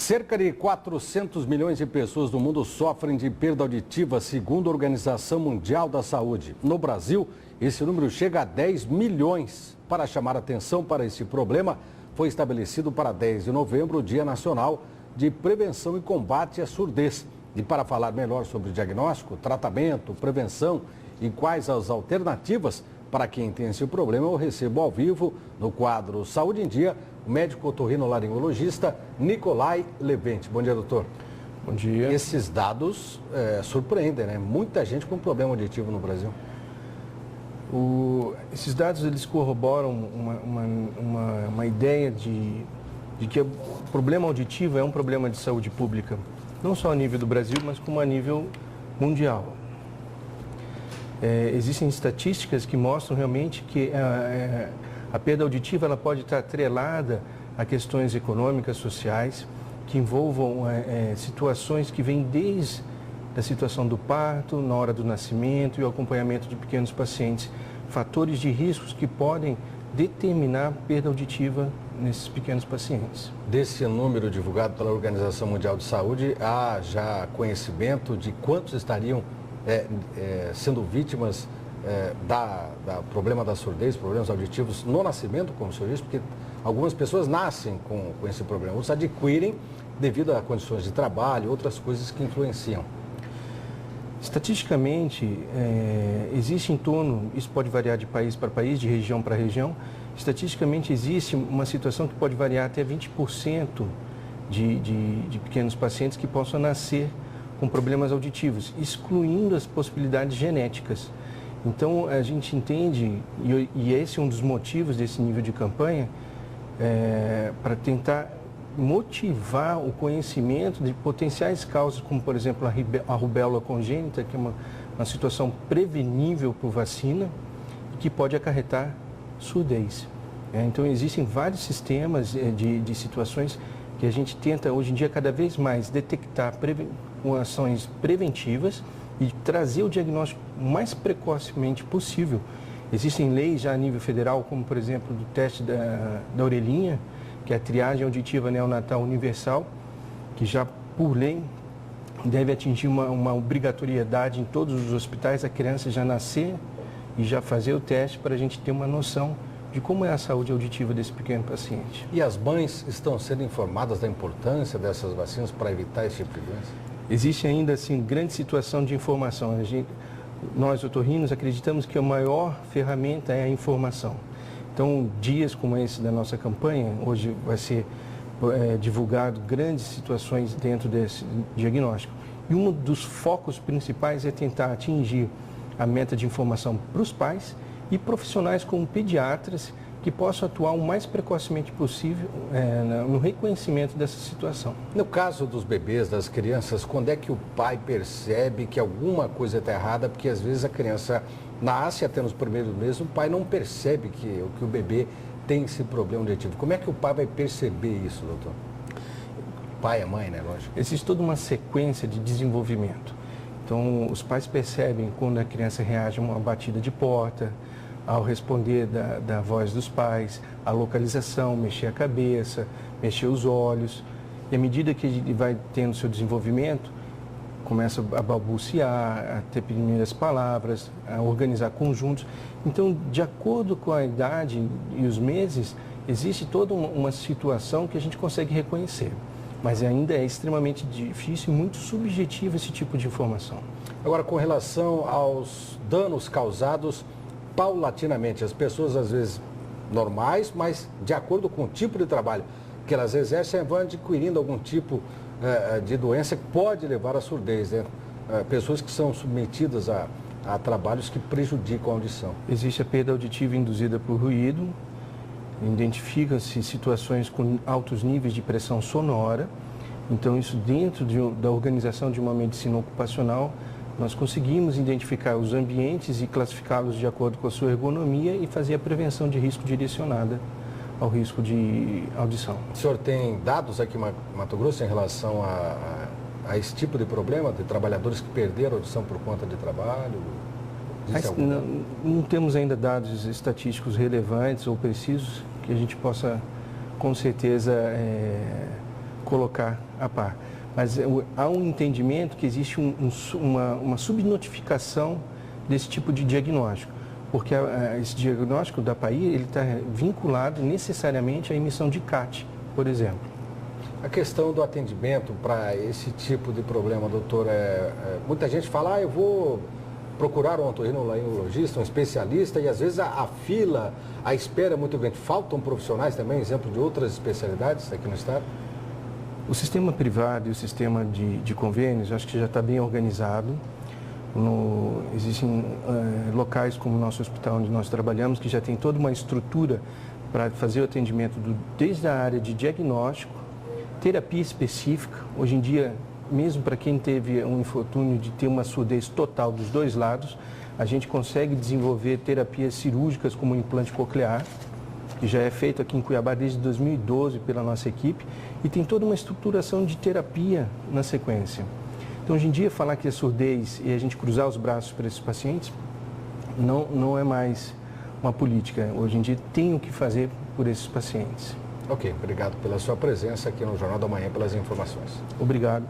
Cerca de 400 milhões de pessoas no mundo sofrem de perda auditiva, segundo a Organização Mundial da Saúde. No Brasil, esse número chega a 10 milhões. Para chamar atenção para esse problema, foi estabelecido para 10 de novembro o Dia Nacional de Prevenção e Combate à Surdez. E para falar melhor sobre diagnóstico, tratamento, prevenção e quais as alternativas para quem tem esse problema, eu recebo ao vivo, no quadro Saúde em Dia, o médico otorrinolaringologista Nicolai Levente. Bom dia, doutor. Bom dia. Esses dados surpreendem, né? Muita gente com problema auditivo no Brasil. Esses dados, eles corroboram uma ideia de que o problema auditivo é um problema de saúde pública, não só a nível do Brasil, mas como a nível mundial. Existem estatísticas que mostram realmente que a perda auditiva ela pode estar atrelada a questões econômicas, sociais, que envolvam situações que vêm desde a situação do parto, na hora do nascimento e o acompanhamento de pequenos pacientes, fatores de riscos que podem determinar a perda auditiva nesses pequenos pacientes. Desse número divulgado pela Organização Mundial de Saúde, há já conhecimento de quantos estariam sendo vítimas do problema da surdez, problemas auditivos no nascimento, como o senhor disse, porque algumas pessoas nascem com esse problema, outros adquirem devido a condições de trabalho, outras coisas que influenciam. Estatisticamente, existe em torno, isso pode variar de país para país, de região para região, estatisticamente existe uma situação que pode variar até 20% de pequenos pacientes que possam nascer com problemas auditivos, excluindo as possibilidades genéticas. Então, a gente entende, e esse é um dos motivos desse nível de campanha, para tentar motivar o conhecimento de potenciais causas, como, por exemplo, a rubéola congênita, que é uma situação prevenível por vacina e que pode acarretar surdez. Então, existem vários sistemas de situações que a gente tenta, hoje em dia, cada vez mais detectar com ações preventivas e trazer o diagnóstico o mais precocemente possível. Existem leis já a nível federal, como, por exemplo, do teste da orelhinha, que é a triagem auditiva neonatal universal, que já, por lei, deve atingir uma obrigatoriedade em todos os hospitais, a criança já nascer e já fazer o teste para a gente ter uma noção de como é a saúde auditiva desse pequeno paciente. E as mães estão sendo informadas da importância dessas vacinas para evitar esse tipo de doença? Existe ainda, assim, grande situação de informação. Nós, otorrinos, acreditamos que a maior ferramenta é a informação. Então, dias como esse da nossa campanha, hoje vai ser divulgado grandes situações dentro desse diagnóstico. E um dos focos principais é tentar atingir a meta de informação para os pais e profissionais como pediatras que possam atuar o mais precocemente possível no reconhecimento dessa situação. No caso dos bebês, das crianças, quando é que o pai percebe que alguma coisa está errada? Porque às vezes a criança nasce até nos primeiros meses, o pai não percebe que o bebê tem esse problema auditivo. Como é que o pai vai perceber isso, doutor? O pai e a mãe, né, lógico? Existe toda uma sequência de desenvolvimento. Então, os pais percebem quando a criança reage a uma batida de porta, ao responder da voz dos pais, a localização, mexer a cabeça, mexer os olhos. E à medida que ele vai tendo seu desenvolvimento, começa a balbuciar, a ter primeiras palavras, a organizar conjuntos. Então, de acordo com a idade e os meses, existe toda uma situação que a gente consegue reconhecer. Mas ainda é extremamente difícil e muito subjetivo esse tipo de informação. Agora, com relação aos danos causados paulatinamente, as pessoas às vezes normais, mas de acordo com o tipo de trabalho que elas exercem, vão adquirindo algum tipo de doença que pode levar à surdez, né? Pessoas que são submetidas a trabalhos que prejudicam a audição. Existe a perda auditiva induzida por ruído, identificam-se situações com altos níveis de pressão sonora, então isso dentro da organização de uma medicina ocupacional, nós conseguimos identificar os ambientes e classificá-los de acordo com a sua ergonomia e fazer a prevenção de risco direcionada ao risco de audição. O senhor tem dados aqui em Mato Grosso em relação a esse tipo de problema, de trabalhadores que perderam a audição por conta de trabalho? Não temos ainda dados estatísticos relevantes ou precisos que a gente possa, com certeza, colocar a par. Mas há um entendimento que existe uma subnotificação desse tipo de diagnóstico, porque esse diagnóstico da PAI ele está vinculado necessariamente à emissão de CAT, por exemplo. A questão do atendimento para esse tipo de problema, doutor, muita gente fala, eu vou procurar um otorrinolaringologista, um especialista, e às vezes a fila, a espera é muito grande. Faltam profissionais também, exemplo de outras especialidades aqui no estado? O sistema privado e o sistema de convênios, acho que já está bem organizado. Existem locais como o nosso hospital, onde nós trabalhamos, que já tem toda uma estrutura para fazer o atendimento desde a área de diagnóstico, terapia específica. Hoje em dia, mesmo para quem teve um infortúnio de ter uma surdez total dos dois lados, a gente consegue desenvolver terapias cirúrgicas como o implante coclear, que já é feito aqui em Cuiabá desde 2012 pela nossa equipe, e tem toda uma estruturação de terapia na sequência. Então, hoje em dia, falar que é surdez e a gente cruzar os braços para esses pacientes não é mais uma política. Hoje em dia, tem o que fazer por esses pacientes. Ok, obrigado pela sua presença aqui no Jornal da Manhã, pelas informações. Obrigado.